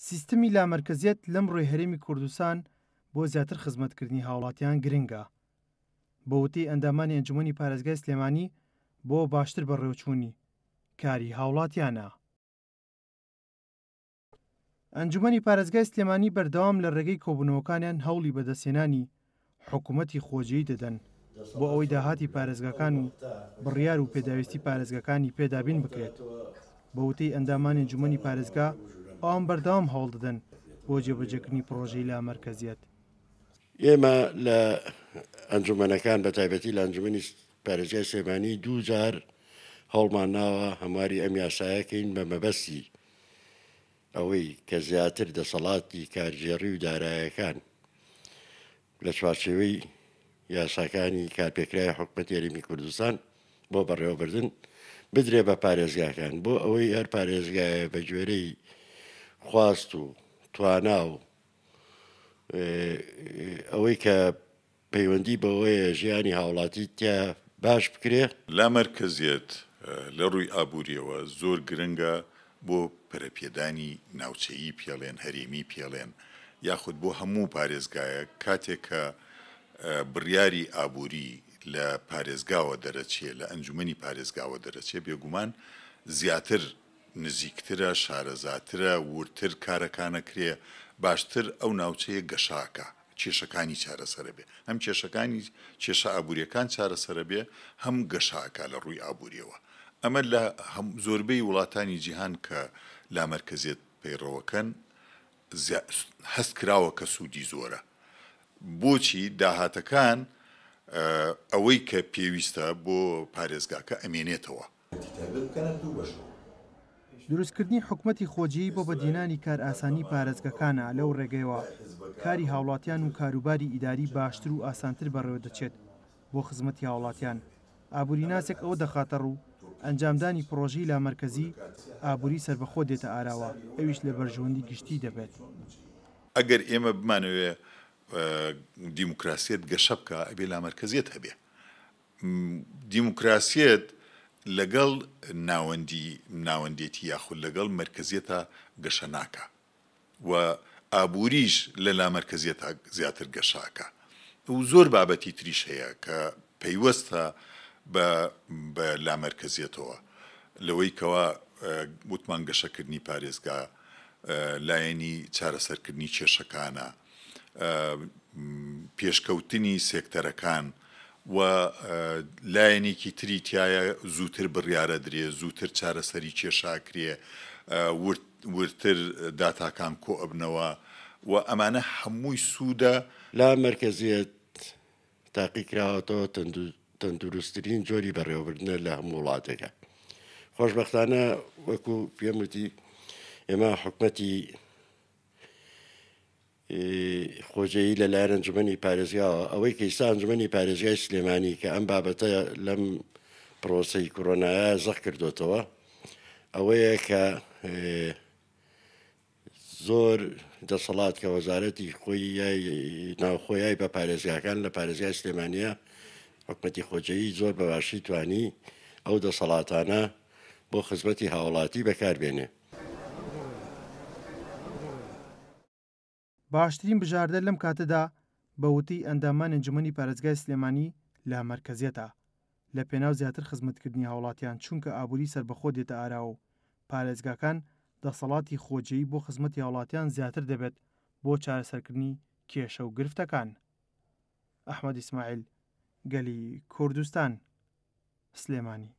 سیستمی لامەرکەزیەت لەم ڕۆی هەرێمی کوردستان بۆ زیاتر خزمەتکردنی هاوڵاتیان گرنگە. بە وتەی ئەندامانی ئەنجومەنی پارێزگای سلێمانی بۆ باشتر بەڕێوەچوونی کاری هاوڵاتیانە. ئەنجومەنی پارێزگای سلێمانی بەردەوام لە ڕێگەی کۆبوونەوەکانیان هەوڵی بەدەستهێنانی حکوومەتی خۆجیی دەدەن بۆ ئەوەی داهاتی پارێزگاکان و بڕیار و پێداویستی پارێزگاکانی پێدابین بکرێت. بە وتەی ئەندامانی ئەنجومەنی پارێزگا ئەوان بەردەوام هەوڵ دەدەن بۆ جێبەجێکردنی پرۆژەی لامەرکەزیەت. ئێمە لە ئەنجومەنەکان بە تایبەتی لە ئەنجومەنی پارێزگای سلێمانی دوو جار هەوڵمان ناوە هەمواری ئەم یاسایەکەین بە مەبەستی ئەوەی کە زیاتر دەسەڵاتی کارژێڕی و داراییەکان لە چوارچێوەی یاساکانی کارپێکرای حکوومەتی هەرێمی کوردستان بۆ بەڕێوەبردن بدرێ بە پارێزگاکان بۆ ئەوەی هەر پارێزگایە بە گوێرەی خواست و توانا و ئەوەی کە پەیوەندی بەوەیە ژیانی هاوڵاتی تیا باش بکرێ. لامەرکەزیەت لە ڕووی ئابوووریەوە زۆر گرنگە بۆ پەرەپێدانی ناوچەیی پێڵێن هەرێمی پێڵێن یاخود بۆ هەموو پارێزگایە کاتێک کە بڕیاری ئابووری لە پارێزگاوە دەرەچێ لە ئەنجومەنی پارێزگاوە دەرەچێ بێگومان زیاتر نزیکترە شارەزاترە ورتر کارەکانەکرێ باشتر ئەو ناوچەیە گەشاکە کێشەکانی چارەسەرە بێ هەم کێشەکانی کێشە ئابوووریەکان چارەسەرە بێ هەم گەشاکە لە ڕووی ئابوووریەوە. ئەمە لە زۆربەی وڵاتانی جیهان کە لامەرکەزیەت پەیڕەوەکەن هەست کراوە کە سوودی زۆرە. بۆچی داهاتەکان ئەوەی کە پێویستە بۆ پارێزگاکە ئەمێنێتەوە. دروستکردنی حکوومەتی خۆجیی بۆ بەدینانی کار ئاسانی پارێزگەکانە لەو ڕێگەیەوە کاری هاوڵاتیان و کاروباری ئیداری باشتر و ئاسانتر بەڕێوە دەچێت بۆ خزمەتی هاوڵاتیان. ئابووری ناسێک ئەوە دەخاتە ڕوو ئەنجامدانی پرۆژەی لامەرکەزی ئابووری سربەخۆ دێتە ئاراوە ئەویش لە بەرژەوەندی گشتی دەبێت. ئەگەر ئێمە بمانەوێ دیموکراسیەت گەشە بکە ئەبێ لامەرکەزیەت هەبێ. دیموکراسیەت لەگەڵ ناوەندێتی یاخود لەگەڵ مەرکزیەتە گەشە ناکە و ئابووریش لە لامەرکزیەتە زیاتر گەشاکە و زۆر بابەتی تریش هەیە کە پەیوەستە بە لامەرکزیەتەوە لەوەی کەوا وتمان گەشەکردنی پارێزگا لایەنی چارەسەرکردنی کێشەکانە پێشکەوتنی سێکتەرەکان و لایەنێکی تری تایە زووتر بڕیارە درێ زووتر چارەسەری کێشاکرێ ورتر داتاکان کۆ ئەبنەوە و ئەمانە هەمووی سوودە. لامەرکەزیەت تاقی کراوەتەوە تەندروستترین جۆری بەڕێوەبردنە لە هەموو وڵاتێکە. خۆشبەختانە وەکو پێم وتی ئێمە حکوومەتی خۆجەیی لەلایەن ئەنجومەنی پارێزگاوە ئەوەی کە ئێستا ئەنجومەنی پارێزگای سلێمانی کە ئەم بابەتە لەم پرۆسەی کۆرۆنایە زەق کردوتەوە ئەوەیە کە زۆر دەسەڵات کە وەزارەتی خۆی ناوخۆیای بە پارێزگاکان لە پارێزگای سلێمانیە حکوومەتی خۆجەیی زۆر بەباشی توانی ئەو دەسەڵاتانە بۆ خزمەتی هاوڵاتی بەکاربێنێ. باشترین بژاردە لەم کاتەدا بە وتەی ئەندامان ئەنجومەنی پارێزگای سلێمانی لامەرکەزیەتە لە پێناو زیاتر خزمەتکردنی هاوڵاتیان چونکە ئابووری سربەخۆ دێتە ئاراوە و پارێزگاکان دەسەڵاتی خۆجیی بۆ خزمەتی هاوڵاتیان زیاتر دەبێت بۆ چارەسەرکردنی کێشە و گرفتەکان. ئەحمەد ئیسماعیل، گەلی کوردستان، سلێمانی.